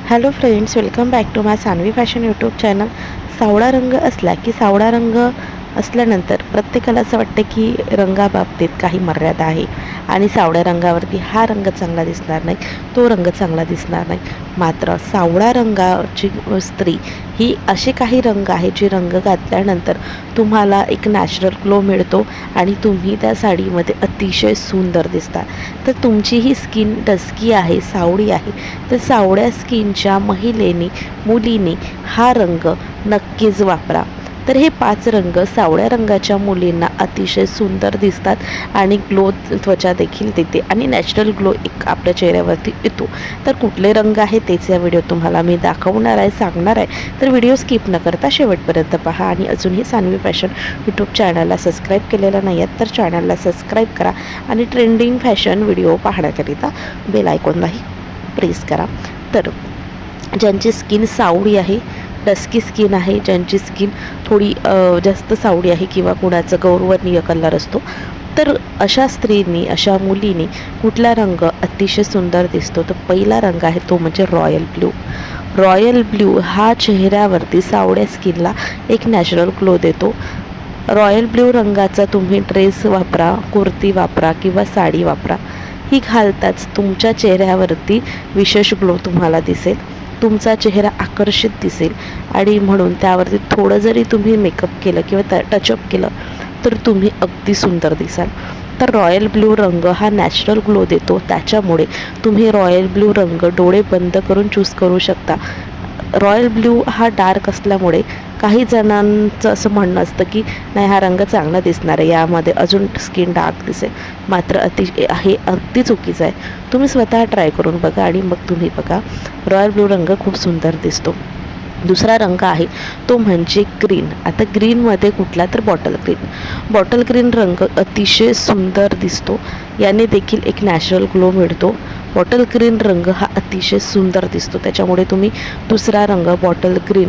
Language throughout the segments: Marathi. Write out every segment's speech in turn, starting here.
Hello friends, welcome back to my Sanvi fashion YouTube channel. सावळा रंग असला की सावळा रंग असल्यानंतर प्रत्येकाला असं वाटतं की रंगाबाबतीत काही मर्यादा आहे आणि सावळ्या रंगावरती हा रंग चांगला दिसणार नाही, तो रंग चांगला दिसणार नाही. मात्र सावळा रंगाची स्त्री ही असे काही रंग आहे जे रंग घातल्यानंतर तुम्हाला एक नॅचरल ग्लो मिळतो आणि तुम्ही त्या साडीमध्ये अतिशय सुंदर दिसता. तर तुमची ही स्किन डस्की आहे, सावळी आहे, तर सावळ्या स्किनच्या महिलेने मुलीने हा रंग नक्कीच वापरा. तर हे 5 रंग सावळ्या रंगाच्या मुलींना अतिशय सुंदर दिसतात आणि ग्लो त्वचा देखील देते आणि नॅचरल ग्लो एक आपल्या चेहऱ्यावरती येतो. तर कुठले रंग आहे तेच या व्हिडिओ तुम्हाला मी दाखवणार आहे, सांगणार आहे. तर व्हिडिओ स्किप न करता शेवटपर्यंत पहा आणि अजूनही सानवी फॅशन यूट्यूब चॅनलला सबस्क्राईब केलेलं नाही आहेत तर चॅनलला सबस्क्राईब करा आणि ट्रेंडिंग फॅशन व्हिडिओ पाहण्याकरिता बेल आयकॉनलाही प्रेस करा. तर ज्यांची स्किन सावळी आहे, डस्की स्किन आहे, ज्यांची स्किन थोडी जास्त सावळी आहे किंवा कुणाचं गौरवर्णीय कलर असतो, तर अशा स्त्रीनी, अशा मुलीने कुठला रंग अतिशय सुंदर दिसतो, तर पहिला रंग आहे तो म्हणजे रॉयल ब्ल्यू. रॉयल ब्ल्यू हा चेहऱ्यावरती सावळ्या स्किनला एक नॅचरल ग्लो देतो. रॉयल ब्ल्यू रंगाचा तुम्ही ड्रेस वापरा, कुर्ती वापरा किंवा साडी वापरा, ही घालताच तुमच्या चेहऱ्यावरती विशेष ग्लो तुम्हाला दिसेल, तुमचा चेहरा आकर्षित दिसेल आणि म्हणून त्यावरती थोडं जरी तुम्ही मेकअप केलं किंवा टचअप केलं तर तुम्ही अगदी सुंदर दिसाल. तर रॉयल ब्ल्यू रंग हा नॅचरल ग्लो देतो, त्याच्यामुळे तुम्ही रॉयल ब्ल्यू रंग डोळे बंद करून चूज करू शकता. रॉयल ब्ल्यू हा डार्क असल्यामुळे काही जणांचं असं म्हणणं असतं की नाही, हा रंग चांगला दिसणार आहे, यामध्ये अजून स्किन डार्क दिसेल. मात्र हे अगदी चुकीचं आहे. तुम्ही स्वतः ट्राय करून बघा आणि मग तुम्ही बघा, रॉयल ब्ल्यू रंग खूप सुंदर दिसतो. दुसरा रंग आहे तो म्हणजे ग्रीन. आता ग्रीनमध्ये कुठला, तर बॉटल ग्रीन. बॉटल ग्रीन रंग अतिशय सुंदर दिसतो, याने देखील एक नॅचरल ग्लो मिळतो. बॉटल ग्रीन रंग हा अतिशय सुंदर दिसतो, त्याच्यामुळे तुम्ही दुसरा रंग बॉटल ग्रीन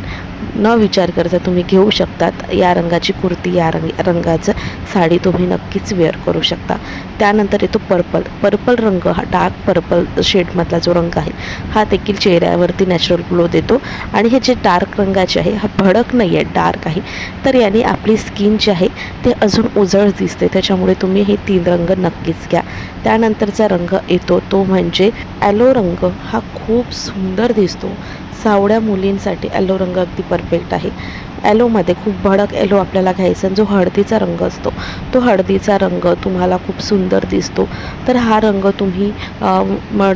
न विचार करता तुम्ही घेऊ शकतात. या रंगाची कुर्ती, या रंगाचं साडी तुम्ही नक्कीच वेअर करू शकता. त्यानंतर येतो पर्पल. पर्पल रंग हा डार्क पर्पल शेडमधला जो रंग आहे हा देखील चेहऱ्यावरती नॅचरल ग्लो देतो आणि हे जे डार्क रंगाचे आहे हा भडक नाही आहे, डार्क आहे, तर याने आपली स्किन जी आहे ते अजून उजळ दिसते. त्याच्यामुळे तुम्ही हे 3 रंग नक्कीच घ्या. त्यानंतरचा रंग येतो तो म्हणजे ॲलो रंग. हा खूप सुंदर दिसतो. सावळ्या मुलींसाठी ॲलो रंग अगदी परफेक्ट आहे. ॲलोमध्ये खूप भडक ॲलो आपल्याला घ्यायचा, जो हळदीचा रंग असतो तो हळदीचा रंग तुम्हाला खूप सुंदर दिसतो. तर हा रंग तुम्ही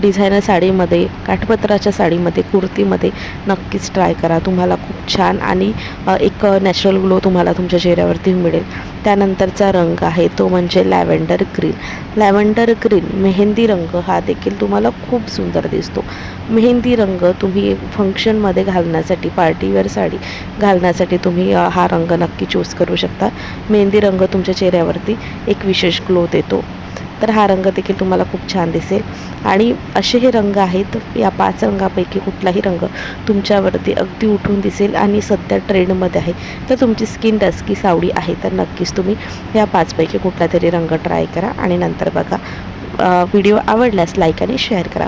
डिझायनर साडीमध्ये, काठपदराच्या साडीमध्ये, कुर्तीमध्ये नक्कीच ट्राय करा. तुम्हाला खूप छान आणि एक नॅचरल ग्लो तुम्हाला तुमच्या चेहऱ्यावरती मिळेल. त्यानंतरचा रंग आहे तो म्हणजे lavender green. Lavender green mehndi रंग हा देखील तुम्हाला खूप सुंदर दिसतो. मेहंदी रंग तुम्ही फंक्शनमध्ये घालण्यासाठी, पार्टीवेअर साडी घालण्यासाठी तुम्ही हा रंग नक्की चूज करू शकता. मेहंदी रंग तुमच्या चेहऱ्यावरती एक विशेष ग्लो देतो. तर हा रंग देखील तुम्हाला खूप छान दिसेल. आणि असे हे रंग आहेत, या 5 रंगापैकी कुठलाही रंग तुमच्यावरती अगदी उठून दिसेल आणि सध्या ट्रेंडमध्ये आहे. तर तुमची स्किन डस्की सावळी आहे तर नक्कीच तुम्ही या 5 पैकी कुठला तरी रंग ट्राय करा आणि नंतर बघा. व्हिडिओ आवडल्यास लाईक आणि शेअर करा.